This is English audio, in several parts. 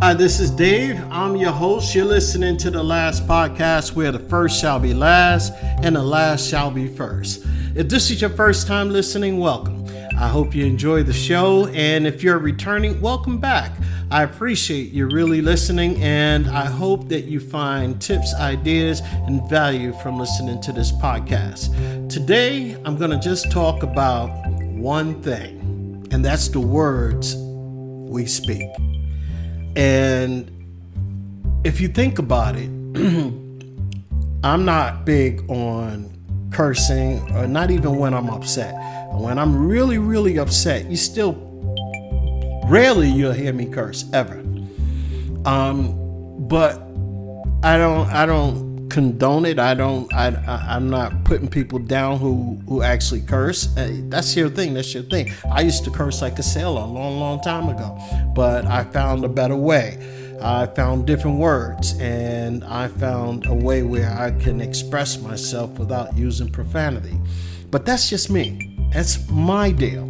Hi, this is Dave. I'm your host. You're listening to the last podcast where the first shall be last and the last shall be first. If this is your first time listening, welcome. I hope you enjoy the show, and if you're returning, welcome back. I appreciate you really listening, and I hope that you find tips, ideas, and value from listening to this podcast. Today, I'm going to just talk about one thing, and that's the words we speak. And if you think about it, I'm not big on cursing, or not even when I'm upset. When I'm really, really upset, rarely you'll hear me curse ever. But I don't condone it. I'm not putting people down who actually curse. That's your thing. I used to curse like a sailor a long, long time ago, but I found a better way. I found different words, and I found a way where I can express myself without using profanity. But that's just me. That's my deal.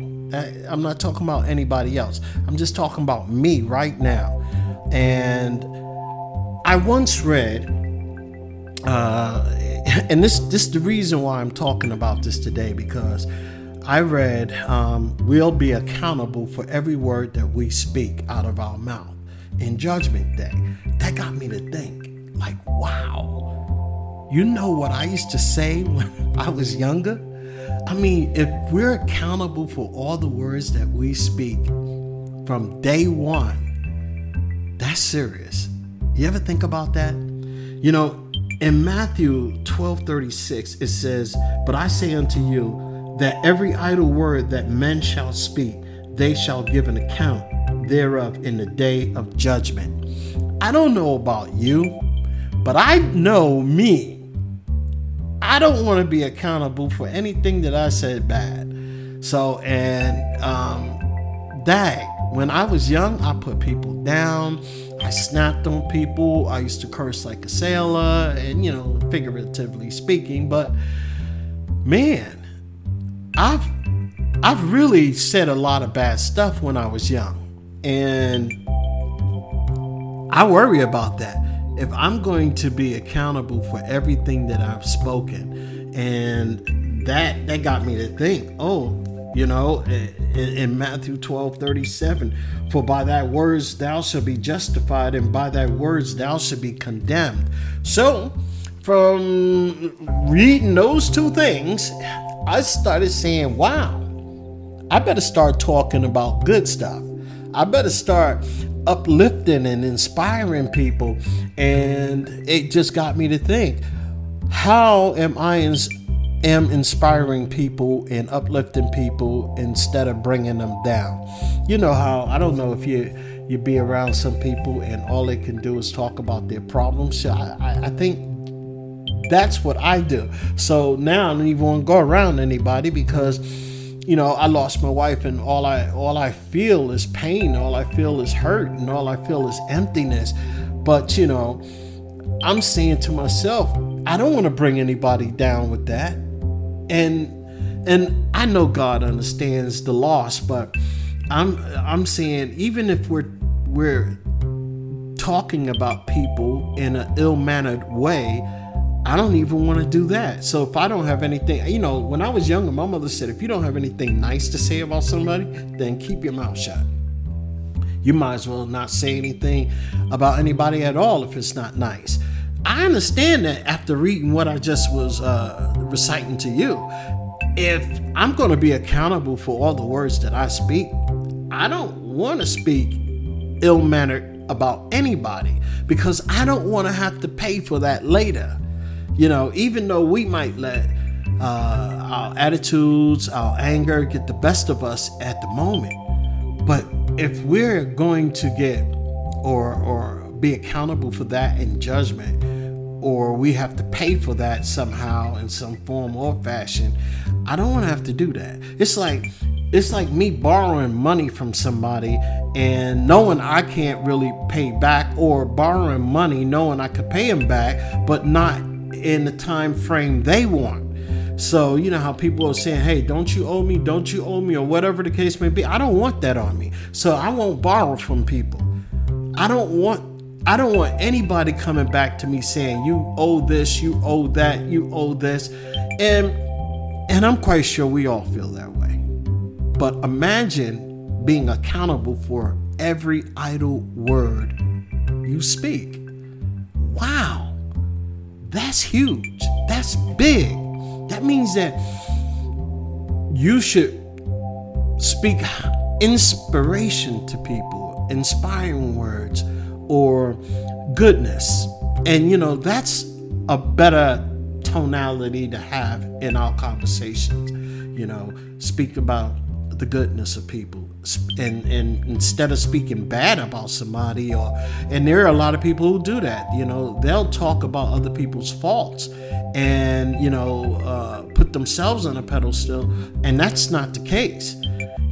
I'm not talking about anybody else. I'm just talking about me right now. And I once read, and this is the reason why I'm talking about this today, because I read, we'll be accountable for every word that we speak out of our mouth in Judgment Day. That got me to think, like, wow, you know what I used to say when I was younger? I mean, if we're accountable for all the words that we speak from day one, that's serious. You ever think about that? You know, in Matthew 12:36, it says, "But I say unto you that every idle word that men shall speak, they shall give an account thereof in the day of judgment." I don't know about you, but I know me. I don't want to be accountable for anything that I said bad. So, when I was young, I put people down. I snapped on people. I used to curse like a sailor, and, figuratively speaking. But man, I've really said a lot of bad stuff when I was young, and I worry about that. If I'm going to be accountable for everything that I've spoken, and that got me to think, in Matthew 12:37, "For by thy words thou shalt be justified, and by thy words thou shalt be condemned." So, from reading those two things, I started saying, wow, I better start talking about good stuff. I better start uplifting and inspiring people. And it just got me to think, how am I inspiring people and uplifting people instead of bringing them down? You know how, I don't know if you be around some people and all they can do is talk about their problems. So I think that's what I do. So now I don't even want to go around anybody, because I lost my wife, and all I feel is pain, all I feel is hurt, and all I feel is emptiness. But I'm saying to myself, I don't want to bring anybody down with that. And I know God understands the loss, but I'm saying, even if we're talking about people in an ill-mannered way, I don't even want to do that. So if I don't have anything, when I was younger, my mother said, if you don't have anything nice to say about somebody, then keep your mouth shut. You might as well not say anything about anybody at all if it's not nice. I understand that after reading what I just was reciting to you. If I'm going to be accountable for all the words that I speak, I don't want to speak ill-mannered about anybody, because I don't want to have to pay for that later. Even though we might let our attitudes, our anger get the best of us at the moment, but if we're going to get or be accountable for that in judgment, or we have to pay for that somehow in some form or fashion, I don't want to have to do that. It's like me borrowing money from somebody and knowing I can't really pay back, or borrowing money knowing I could pay them back, but not in the time frame they want. So you know how people are saying, hey, don't you owe me, or whatever the case may be. I don't want that on me. So I won't borrow from people. I don't want anybody coming back to me saying, you owe this, you owe that, you owe this. And I'm quite sure we all feel that way. But imagine being accountable for every idle word you speak. Wow, that's huge. That's big. That means that you should speak inspiration to people, inspiring words, or goodness. And that's a better tonality to have in our conversations. Speak about the goodness of people, and instead of speaking bad about somebody, and there are a lot of people who do that. They'll talk about other people's faults and put themselves on a pedestal, and that's not the case.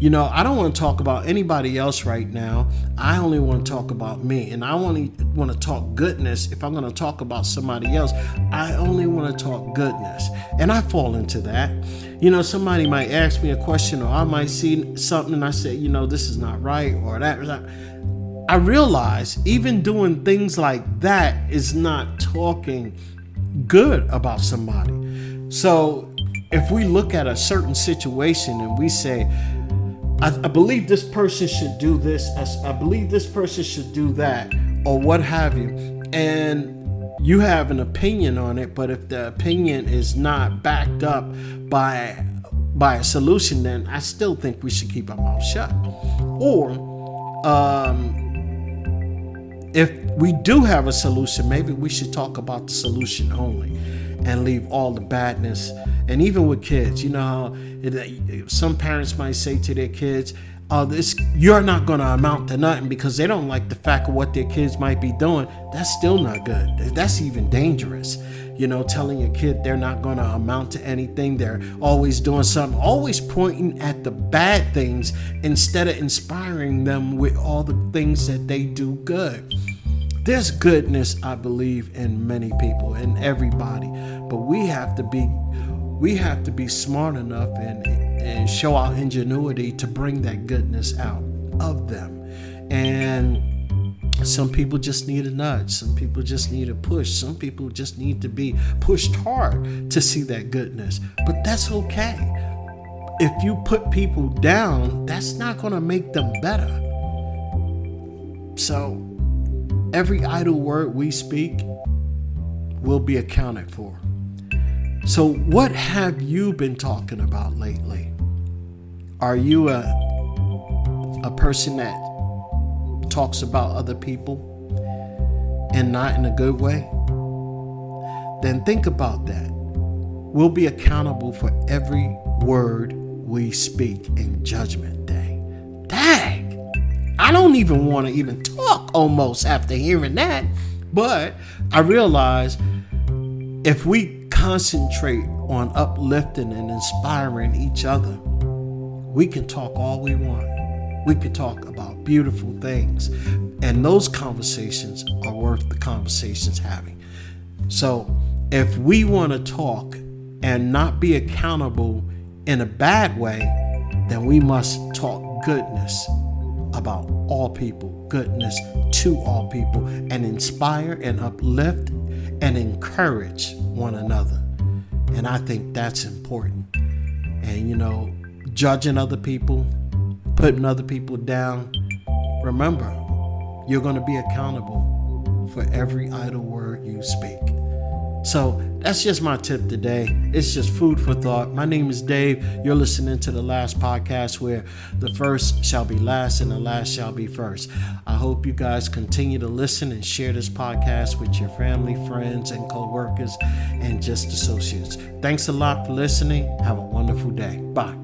I don't want to talk about anybody else right now. I only want to talk about me, and I only want to talk goodness. If I'm going to talk about somebody else, I only want to talk goodness, and I fall into that. Somebody might ask me a question, or I might see something and I say, this is not right, or that. I realize even doing things like that is not talking good about somebody. So if we look at a certain situation and we say, I believe this person should do this, I believe this person should do that, or what have you, and you have an opinion on it, but if the opinion is not backed up by a solution, then I still think we should keep our mouth shut. Or if we do have a solution, maybe we should talk about the solution only and leave all the badness. And even with kids, some parents might say to their kids, you're not going to amount to nothing, because they don't like the fact of what their kids might be doing. That's still not good. That's even dangerous. Telling your kid they're not going to amount to anything. They're always doing something, always pointing at the bad things instead of inspiring them with all the things that they do good. There's goodness, I believe, in many people, in everybody, but we have to be smart enough and show our ingenuity to bring that goodness out of them. And some people just need a nudge. Some people just need a push. Some people just need to be pushed hard to see that goodness. But that's okay. If you put people down, that's not going to make them better. So every idle word we speak will be accounted for. So what have you been talking about lately? Are you a person that talks about other people and not in a good way? Then think about that. We'll be accountable for every word we speak in Judgment Day. Dang! I don't even want to even talk almost after hearing that. But I realize if we concentrate on uplifting and inspiring each other, we can talk all we want. We could talk about beautiful things, and those conversations are worth the conversations having. So if we want to talk and not be accountable in a bad way, then we must talk goodness about all people, goodness to all people, and inspire and uplift and encourage one another. And I think that's important. And judging other people, putting other people down, remember, you're going to be accountable for every idle word you speak. So that's just my tip today. It's just food for thought. My name is Dave. You're listening to the last podcast where the first shall be last and the last shall be first. I hope you guys continue to listen and share this podcast with your family, friends, and co-workers and just associates. Thanks a lot for listening. Have a wonderful day. Bye.